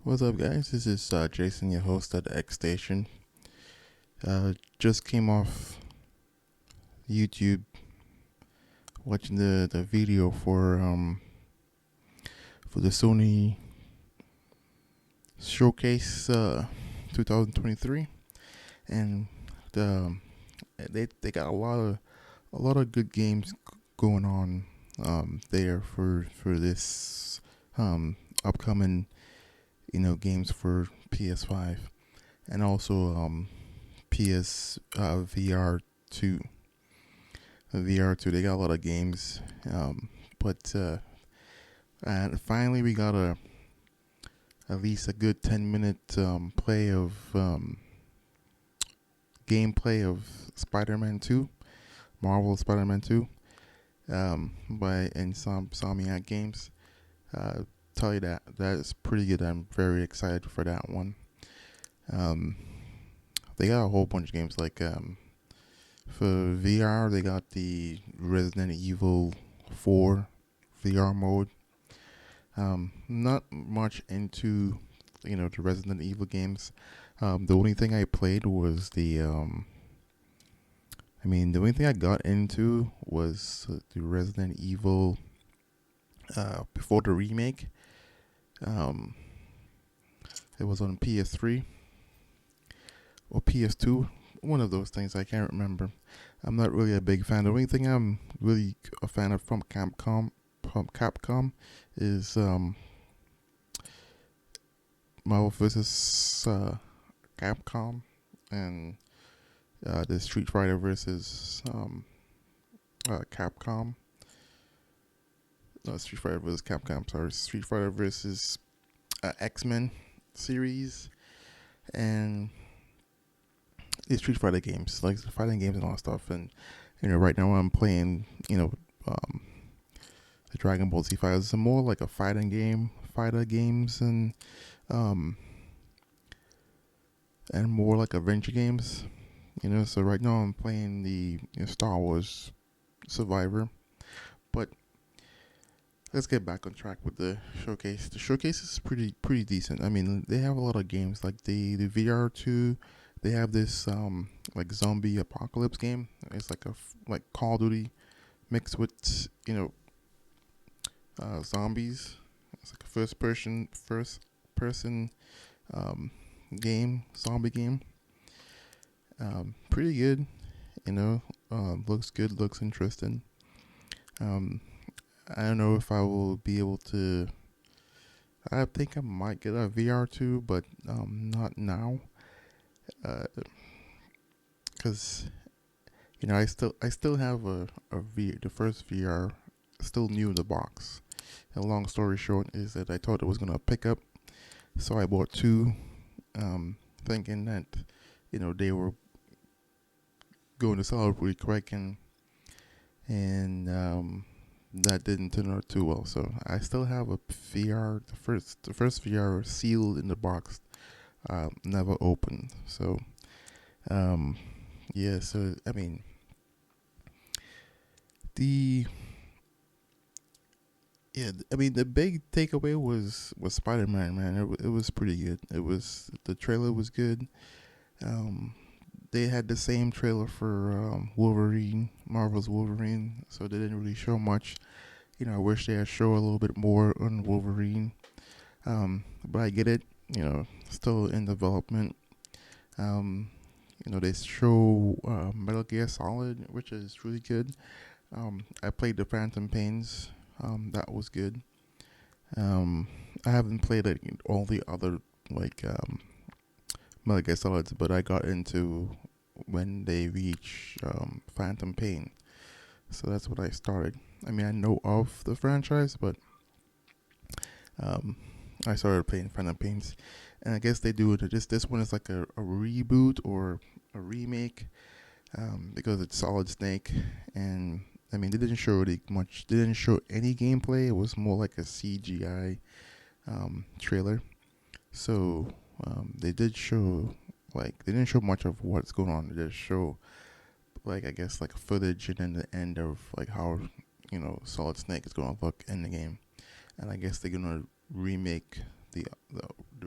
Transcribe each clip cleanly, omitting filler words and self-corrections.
What's up, guys? This is Jason, your host at Xstation. Just came off YouTube watching the video for the Sony Showcase 2023, and the they got a lot of good games going on there for this upcoming games for PS5 and also PS VR2. VR2, they got a lot of games, but and finally we got at least a good 10-minute play of gameplay of Spider-Man 2, Marvel Spider-Man 2, by Insomniac Games. Tell you that is pretty good. I'm very excited for that one. They got a whole bunch of games like for VR. They got the Resident Evil 4 VR mode. Not much into the Resident Evil games. The only thing I played was the only thing I got into was the Resident Evil before the remake. It was on PS3 or PS2, one of those things. I can't remember. I'm not really a big fan. The only thing I'm really a fan of from Capcom is Marvel vs. Capcom and the Street Fighter versus Capcom. No, Street Fighter vs. Capcom. Sorry, Street Fighter versus X-Men series and the Street Fighter games, like the fighting games and all that stuff. And right now I'm playing, the Dragon Ball Z Fighters. It's more like a fighter games, and more like adventure games. So right now I'm playing the Star Wars Survivor, but let's get back on track with the showcase. The showcase is pretty decent. I mean, they have a lot of games like the VR2. They have this like zombie apocalypse game. It's like like Call of Duty mixed with zombies. It's like a first person game, zombie game. Pretty good. Looks good. Looks interesting. I don't know if I will be able to. I think I might get a VR2, but not now, because I still have the first VR still new in the box. And long story short is that I thought it was gonna pick up, so I bought two, thinking that they were going to sell it really quick, and that didn't turn out too well. So I still have a VR, the first VR sealed in the box, never opened. So yeah. So I mean, the big takeaway was Spider-Man. Man, it was pretty good. The trailer was good. They had the same trailer for Wolverine, Marvel's Wolverine, so they didn't really show much. I wish they had shown a little bit more on Wolverine, but I get it. Still in development. They show Metal Gear Solid, which is really good. I played the Phantom Pains. That was good. I haven't played all the other Metal Gear Solids, but I got into when they reach Phantom Pain. So that's what I started. I mean, I know of the franchise, but I started playing Phantom Pains. And I guess they do it. This one is like a reboot or a remake, because it's Solid Snake. And I mean, they didn't show really much. They didn't show any gameplay. It was more like a CGI trailer. So they did show, they didn't show much of what's going on. They just show I guess footage and then the end of how Solid Snake is going to look in the game. And I guess they're going to remake the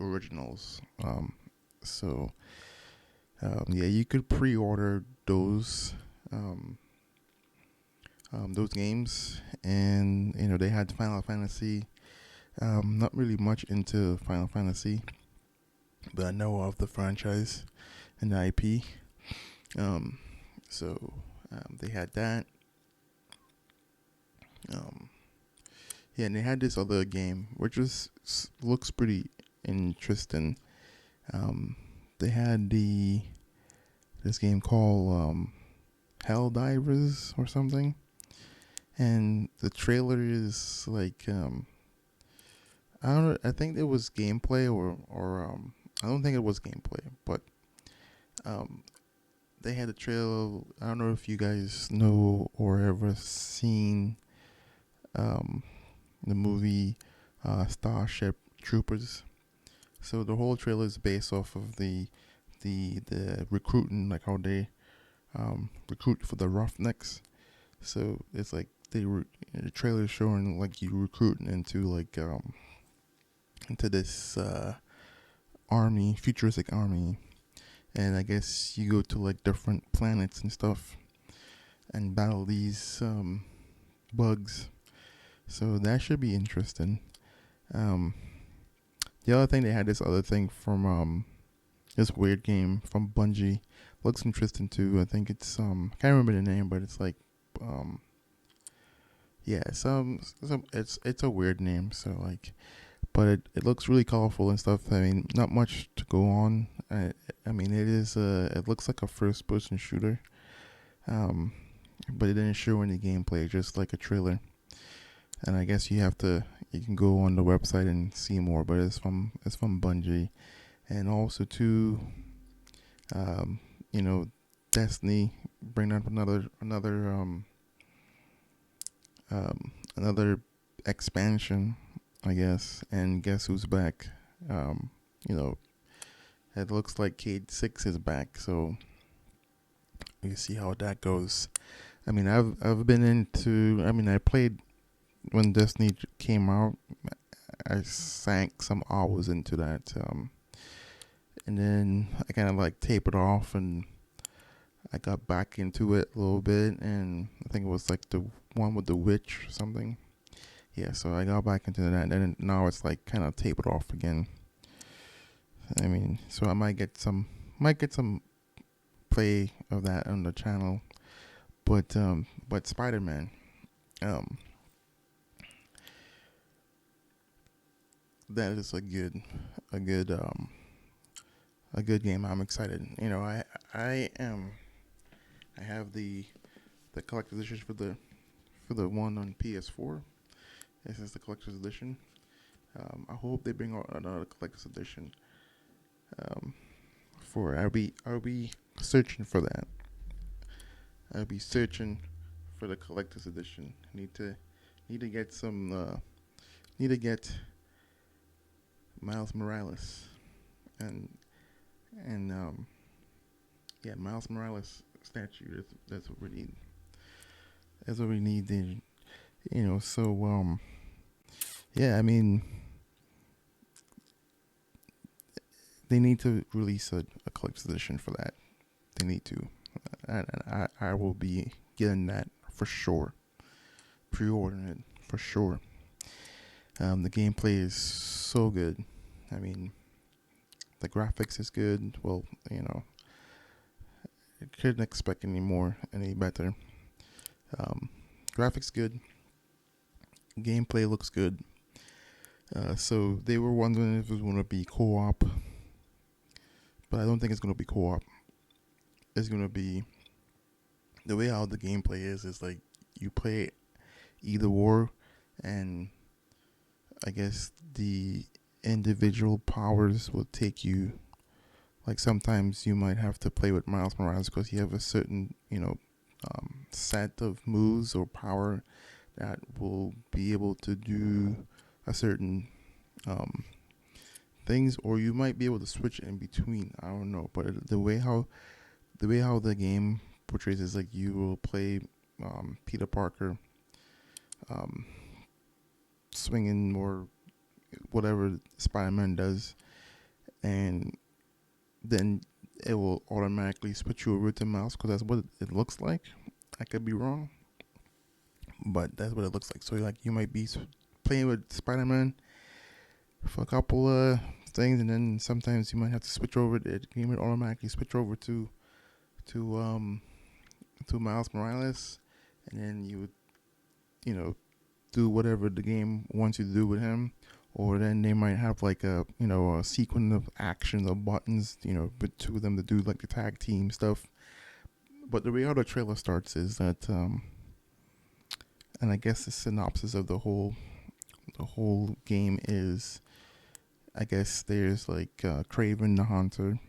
originals. So yeah, you could pre-order those games, and they had Final Fantasy. Not really much into Final Fantasy, but I know of the franchise and the IP. Um, so they had that. Um, yeah, and they had this other game which looks pretty interesting. Um, they had this game called Hell Divers or something, and the trailer is like I don't know. I think it was gameplay or I don't think it was gameplay, but um, they had a trailer. I don't know if you guys know or ever seen um, the movie Starship Troopers. So the whole trailer is based off of the recruiting, like how they recruit for the Roughnecks. So it's like the trailer is showing like you recruiting into like into this army, futuristic army, and I guess you go to like different planets and stuff and battle these bugs. So that should be interesting. Um, the other thing, they had this other thing from this weird game from Bungie. Looks interesting too. I think it's I can't remember the name, but it's like um yeah, it's a weird name. So like, but it looks really colorful and stuff. I mean, not much to go on. I mean, it looks like a first person shooter. Um, but it didn't show any gameplay, just like a trailer. And I guess you can go on the website and see more. But it's from Bungie, and also too, um, you know, Destiny bring up another expansion, I guess. And guess who's back? Um, you know, it looks like Cade 6 is back, so we see how that goes. I mean, I've been into. I mean, I played when Destiny came out. I sank some hours into that, and then I kind of like tapered off, and I got back into it a little bit, and I think it was like the one with the witch or something. Yeah, so I got back into that, and then now it's like kind of tapered off again. I mean, so I might get some play of that on the channel, but Spider-Man, um, that is a good game. I'm excited. I have the collector's edition for the one on PS4. This is the collector's edition. I hope they bring out another collector's edition. I'll be searching for that. I'll be searching for the collector's edition. Need to get need to get Miles Morales and yeah, Miles Morales statue. That's what we need. That's what we need. So yeah. I mean, they need to release a collector's edition for that. They need to, and I will be getting that for sure. Pre-ordering it for sure. The gameplay is so good. I mean, the graphics is good. Well, I couldn't expect any better. Graphics good. Gameplay looks good. So they were wondering if it was going to be co-op, but I don't think it's going to be co-op. It's going to be the way how the gameplay is like you play either or, and I guess the individual powers will take you. Like sometimes you might have to play with Miles Morales because you have a certain set of moves or power that will be able to do a certain things, or you might be able to switch in between. I don't know, but the way how the game portrays is like you will play Peter Parker swinging or whatever Spider-Man does, and then it will automatically switch you over to mouse because that's what it looks like. I could be wrong, but that's what it looks like. So like you might be playing with Spider-Man for a couple of things, and then sometimes you might have to switch over. The game would automatically switch over to um to Miles Morales, and then you would do whatever the game wants you to do with him. Or then they might have like a sequence of actions or buttons, but two of them to do like the tag team stuff. But the way how the trailer starts is that, and I guess the synopsis of the whole game is, I guess there's like Craven the Hunter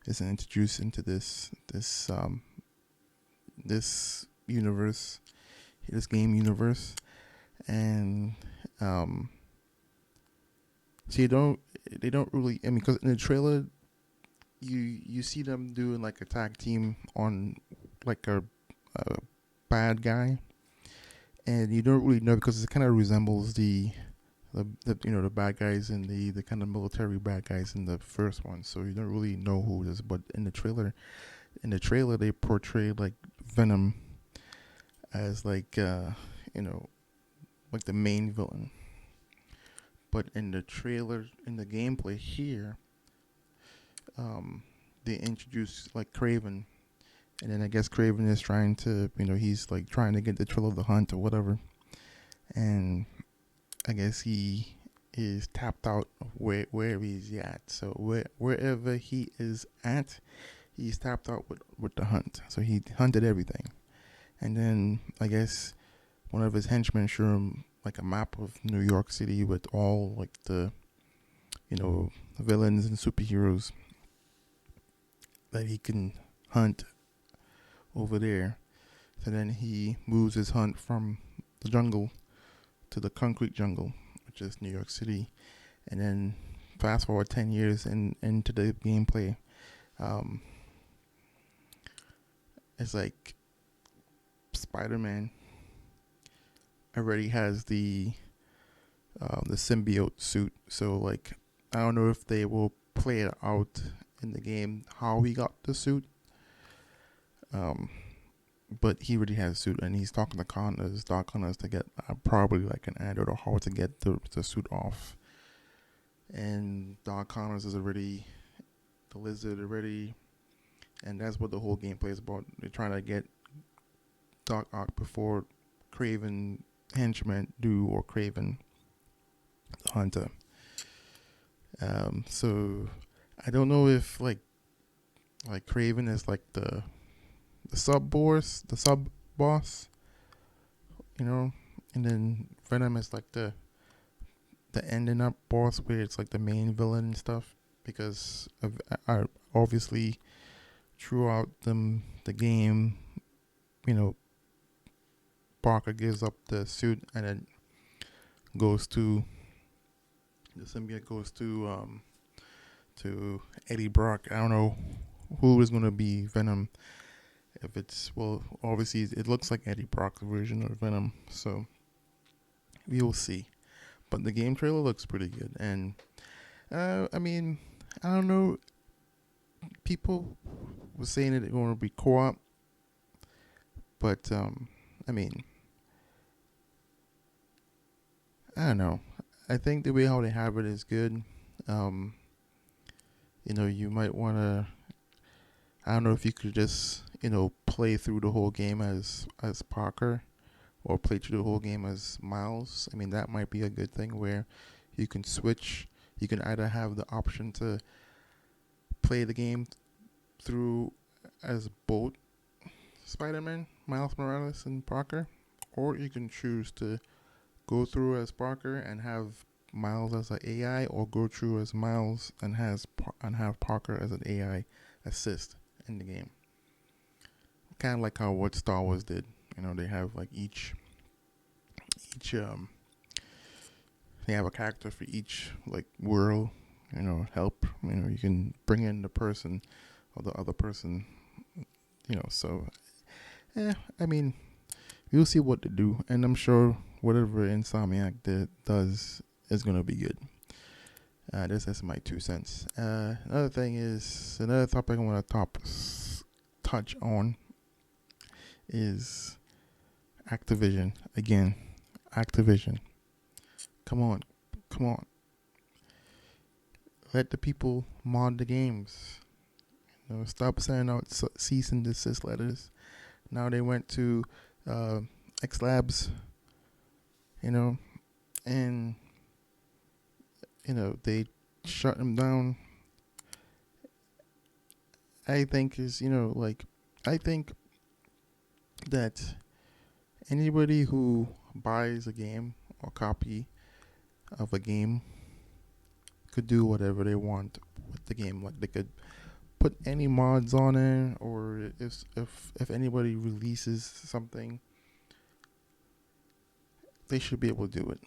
is introduced into this universe, this game universe, and so they don't really, I mean, because in the trailer, you see them doing like a tag team on like a bad guy, and you don't really know because it kind of resembles the bad guys in the kind of military bad guys in the first one, so you don't really know who it is. But in the trailer they portray like Venom as like like the main villain. But in the trailer, in the gameplay here, they introduce like Craven, and then I guess Craven is trying to, he's like trying to get the thrill of the hunt or whatever, and I guess he is tapped out where he's at. So wherever he is at, he's tapped out with the hunt. So he hunted everything, and then I guess one of his henchmen showed him like a map of New York City with all like the villains and superheroes that he can hunt over there. So then he moves his hunt from the jungle to the concrete jungle, which is New York City. And then fast forward 10 years into the gameplay, it's like Spider-Man already has the symbiote suit. So like I don't know if they will play it out in the game how he got the suit. But he already has a suit, and he's talking to Doc Connors to get probably like an antidote or how to get the suit off. And Doc Connors is already the Lizard already, and that's what the whole gameplay is about. They're trying to get Doc Ock before Craven henchmen do, or Craven the Hunter. So I don't know if like Craven is like the sub boss, and then Venom is like the ending up boss where it's like the main villain and stuff, because obviously throughout the game, Parker gives up the suit and then goes to the symbiote goes to Eddie Brock. I don't know who is going to be Venom. If it's, well, obviously it looks like Eddie Brock's version of Venom, so we will see. But the game trailer looks pretty good, and I mean, I don't know. People were saying that it's going to be co-op, but I mean, I don't know. I think the way how they have it is good. You might want to. I don't know if you could just play through the whole game as Parker, or play through the whole game as Miles. I mean, that might be a good thing where you can switch. You can either have the option to play the game through as both Spider-Man, Miles Morales, and Parker, or you can choose to go through as Parker and have Miles as an AI, or go through as Miles and have Parker as an AI assist in the game. Kind of like how what Star Wars did. They have like each they have a character for each like world. Help. You can bring in the person or the other person. So I mean, we'll see what to do, and I'm sure whatever Insomniac does is gonna be good. This is my 2 cents. Another topic I want to touch on is Activision. Again, Activision. Come on, come on. Let the people mod the games. Stop sending out cease and desist letters. Now they went to X Labs, and they shut them down. I think I think that anybody who buys a game or copy of a game could do whatever they want with the game. Like, they could put any mods on it, or if anybody releases something, they should be able to do it.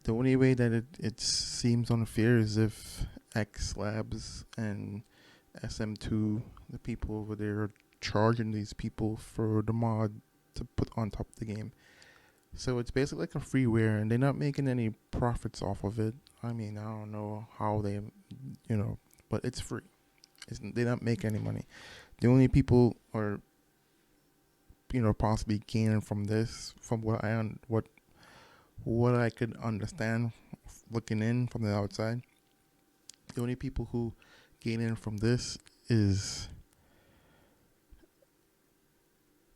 The only way that it seems unfair is if X Labs and SM2, the people over there, are charging these people for the mod to put on top of the game. So it's basically like a freeware, and they're not making any profits off of it. I mean, I don't know how they, but it's free. They don't make any money. The only people are, possibly gaining from this, from what I could understand looking in from the outside, the only people who gain in from this is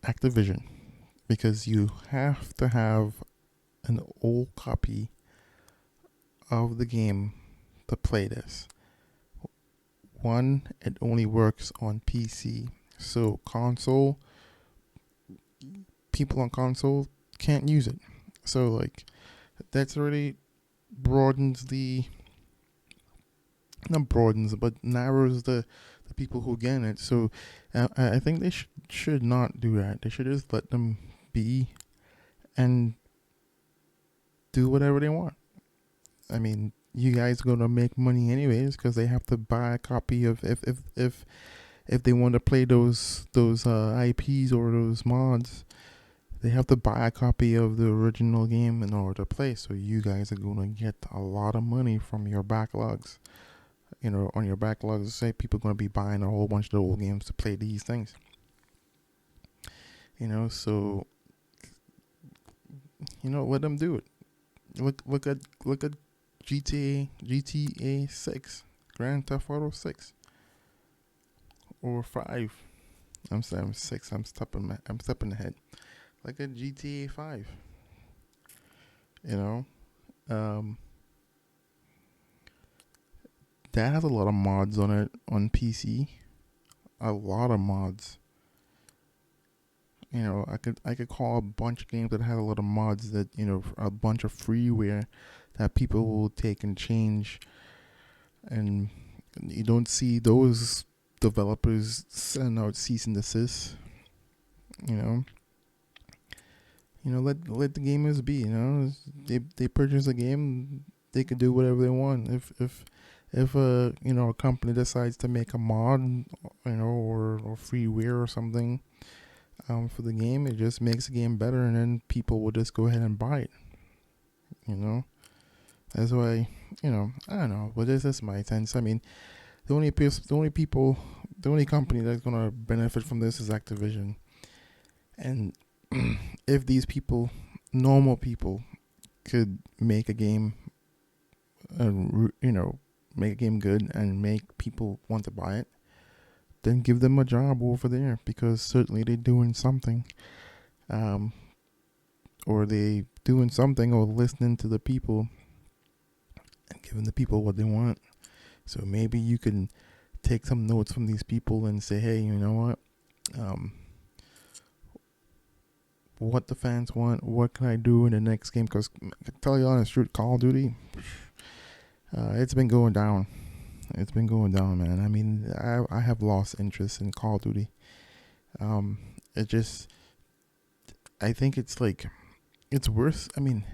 Activision, because you have to have an old copy of the game to play this. One, it only works on PC, so people on console can't use it. So that's really narrows the people who get it. So I think they should not do that. They should just let them be and do whatever they want. I mean, you guys are gonna make money anyways, because they have to buy a copy of if they want to play those IPs or those mods. They have to buy a copy of the original game in order to play. So you guys are gonna get a lot of money from your backlogs. On your backlogs, say people are gonna be buying a whole bunch of the old games to play these things. So let them do it. Look at GTA 6, Grand Theft Auto 6, or 5. I'm saying 6. I'm stepping ahead. Like a GTA 5. That has a lot of mods on it on PC. A lot of mods. I could call a bunch of games that have a lot of mods that, a bunch of freeware that people will take and change. And you don't see those developers send out cease and desist. Let the gamers be. They purchase a game, they could do whatever they want. If a company decides to make a mod, or freeware or something, for the game, it just makes the game better, and then people will just go ahead and buy it. That's why, I don't know, but this is my sense. I mean, the only company that's gonna benefit from this is Activision. And if these people, normal people, could make a game, make a game good and make people want to buy it, then give them a job over there, because certainly they're doing something. Or they doing something, or listening to the people and giving the people what they want. So maybe you can take some notes from these people and say, hey, you know what? What the fans want, what can I do in the next game? Because I can tell you honest truth, Call of Duty, it's been going down. It's been going down, man. I mean, I have lost interest in Call of Duty. I think it's worse. I mean,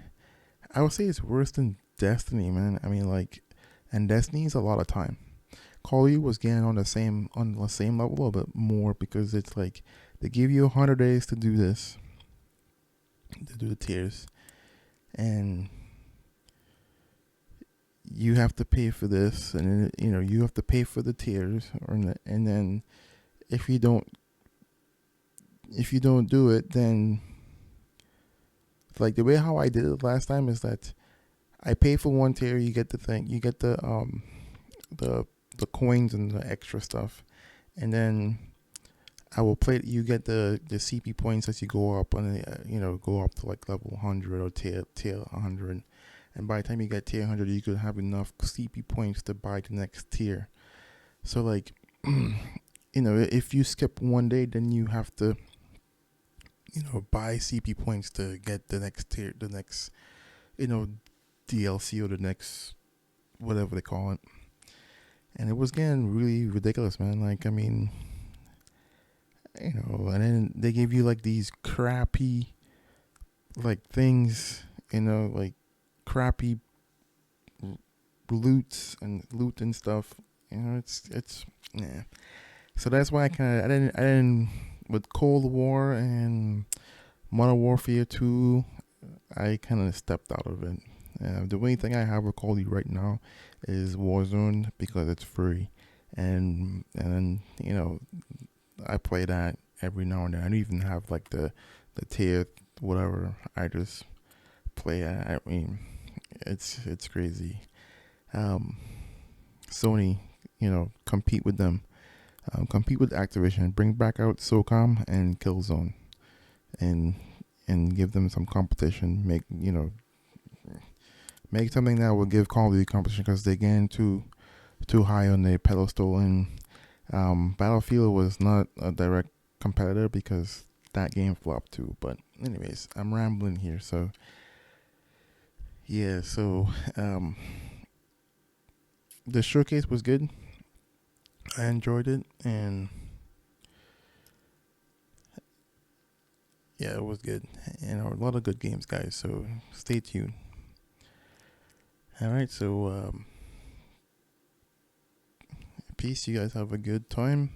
I would say it's worse than Destiny, man. I mean, and Destiny's a lot of time. Call of Duty was getting on the same level, a little bit more, because it's they give you 100 days to do this, to do the tiers, and you have to pay for this, and you have to pay for the tiers, and then if you don't do it, then like the way how I did it last time is that I pay for one tier, you get the thing, you get the coins and the extra stuff, and then I will play. You get the CP points as you go up, and go up to like level 100 or tier 100, and by the time you get tier 100, you could have enough CP points to buy the next tier. So like, if you skip one day, then you have to buy CP points to get the next tier, the next DLC or the next whatever they call it. And it was getting really ridiculous, man. Like, I mean, and then they gave you like these crappy like things, like crappy loot and stuff. It's yeah. So that's why I didn't with Cold War and Modern Warfare 2, I kind of stepped out of it. The only thing I have with Call of Duty right now is Warzone because it's free, and then I play that every now and then. I don't even have like the tier whatever. I just play it. I mean, it's crazy. Sony, compete with them. Compete with Activision. Bring back out SOCOM and Killzone, and give them some competition. Make something that will give Call of Duty competition, because they're getting too high on their pedestal. And Battlefield was not a direct competitor because that game flopped too. But anyways, I'm rambling here. So yeah, the showcase was good. I enjoyed it, and yeah, it was good. A lot of good games, guys. So stay tuned. All right, so peace. You guys have a good time.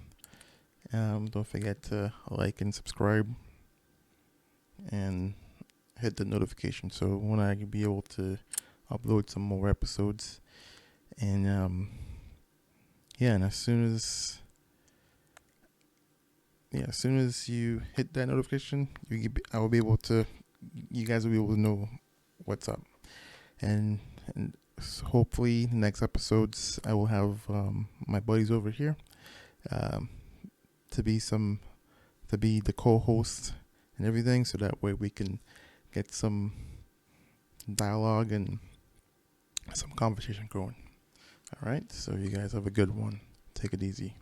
Don't forget to like and subscribe, and hit the notification so when I can be able to upload some more episodes. And and as soon as you hit that notification, you guys will be able to know what's up. And hopefully next episodes I will have my buddies over here to be the co-host and everything, so that way we can get some dialogue and some conversation going. All right, so you guys have a good one. Take it easy.